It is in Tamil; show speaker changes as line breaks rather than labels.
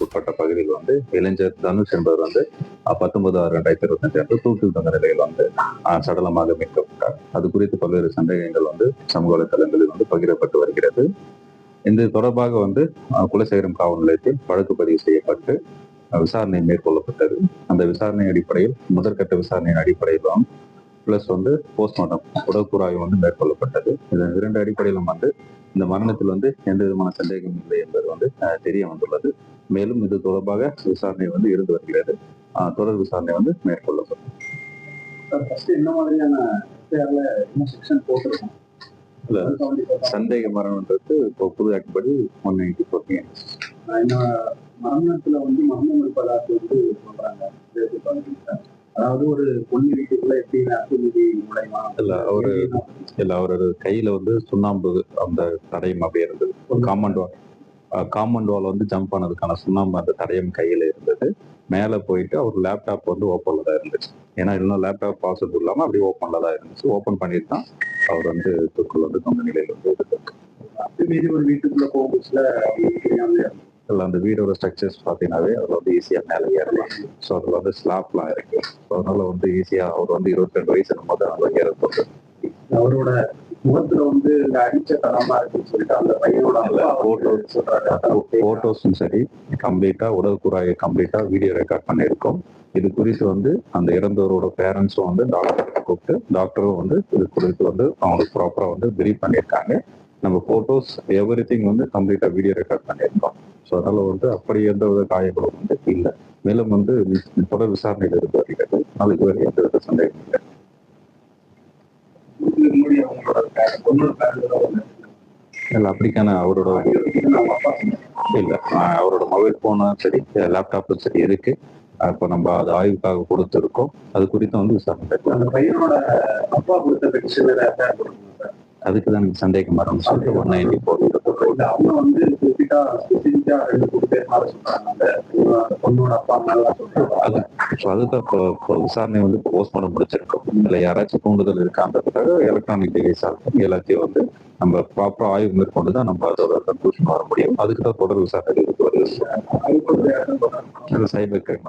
உட்பட்ட பகுதியில் வந்து இளைஞர் தனுஷ் என்பவர் வந்து 19/6/2025 அன்று தூக்கில் தொங்க நிலையில் வந்து சடலமாக மீட்கப்பட்டார். அது குறித்து பல்வேறு சந்தேகங்கள் வந்து சமூக வலைதளங்களில் வந்து பகிரப்பட்டு வருகிறது. இது தொடர்பாக வந்து குலசேகரம் காவல் நிலையத்தில் வழக்கு பதிவு செய்யப்பட்டு விசாரணை மேற்கொள்ளப்பட்டது. அந்த விசாரணை அடிப்படையில் முதற்கட்ட விசாரணையின் அடிப்படையில் தான் பிளஸ் வந்து போஸ்ட்மார்ட்டம் உடற்கூறாய்வு வந்து மேற்கொள்ளப்பட்டது. இதன் 2 அடிப்படையிலும் வந்து இந்த மரணத்தில் வந்து எந்த விதமான சந்தேகம் இல்லை என்பது வந்து தெரிய வந்துள்ளது. மேலும் இது தொடர்பாக விசாரணை வந்து இருந்து வருகிறது. தொடர் விசாரணை வந்து மேற்கொள்ளப்படும். சந்தேக மரணம்ன்றது இப்போ புது ஆக்ட் படி 194
மரணத்துல வந்து மர்மம் இருப்பதாக வந்து சொல்றாங்க. அதாவது ஒரு பொண்ணு வீட்டுக்குள்ள எப்படி அத்துமீறி நுழைமா
இல்ல அவரோட கையில வந்து சுண்ணாம்பு அந்த தடயம் அப்படியே இருந்தது. காம்பவுண்ட் வால் வந்து ஜம்ப் பண்ணதுக்கான சுண்ணாம்பு அந்த தடயம் கையில இருந்தது. மேல போயிட்டு அவர் லேப்டாப் வந்து ஓப்பன்ல தான் இருந்துச்சு. ஏன்னா இன்னும் லேப்டாப் பாஸ்வேர்ட் இல்லாம அப்படியே ஓப்பன்ல தான் இருந்துச்சு. ஓப்பன் பண்ணிட்டு தான் அவர் வந்து தூக்குள்ள வந்து தொங்க நிலையில வந்து
அத்துமீறி ஒரு வீட்டுக்குள்ள போகும்போதுல
இல்லை அந்த வீடோட ஸ்ட்ரக்சர்ஸ் பார்த்தீங்கன்னாவே அதில் வந்து ஈஸியாக மேலே ஏறலாம். ஸோ அதில் வந்து ஸ்லாப்லாம் இருக்கு. ஸோ அதனால வந்து ஈஸியாக அவர் வந்து 22 வயசு போது அதில் ஏறப்போகுது.
அவரோட முகத்துல வந்து அடிச்ச தரமா இருக்குன்னு சொல்லிட்டு அந்த பையனோட
போட்டோஸும் சரி கம்ப்ளீட்டா உடற்கூறாயை கம்ப்ளீட்டா வீடியோ ரெக்கார்ட் பண்ணியிருக்கோம். இது குறித்து வந்து அந்த இறந்தவரோட பேரண்ட்ஸும் வந்து டாக்டர் கூப்பிட்டு டாக்டரும் வந்து இது குறித்து வந்து அவங்களுக்கு ப்ராப்பரா வந்து பிரீஃப் பண்ணியிருக்காங்க. நம்ம போட்டோஸ் எவ்ரிதிங் வந்து கம்ப்ளீட்டா வீடியோ ரெக்கார்ட் பண்ணியிருக்கோம். ஸோ அதனால வந்து அப்படி எந்த வித காயங்களும் வந்து இல்லை. மேலும் வந்து தொடர் விசாரணையில் இருந்து வருகிறது. நாளைக்கு வரை எந்த வித சந்தேகம் இல்லை. இல்லை அப்படிக்கான அவரோட இல்லை அவரோட மொபைல் போனும் சரி லேப்டாப்பும் சரி இருக்கு. இப்போ நம்ம அது ஆய்வுக்காக கொடுத்துருக்கோம். அது குறித்து வந்து விசாரணை அதுக்கு தான் எனக்கு சந்தேகம் வரணும்னு சொல்லிட்டு 194 அதுதான் இப்போ விசாரணை வந்து போஸ்ட்மார்ட்டம் முடிச்சிருக்கோம். இல்லை யாராச்சும் தூண்டுதல் இருக்கான்றதுக்காக எலக்ட்ரானிக் டிவைஸ் எல்லாத்தையும் வந்து நம்ம ப்ராப்பரா ஆய்வு மேற்கொண்டு தான் நம்ம அதோட கன்க்ளூஷன் வர முடியும். அதுக்கு தான் தொடர் விசாரணை வருது. Cyber crime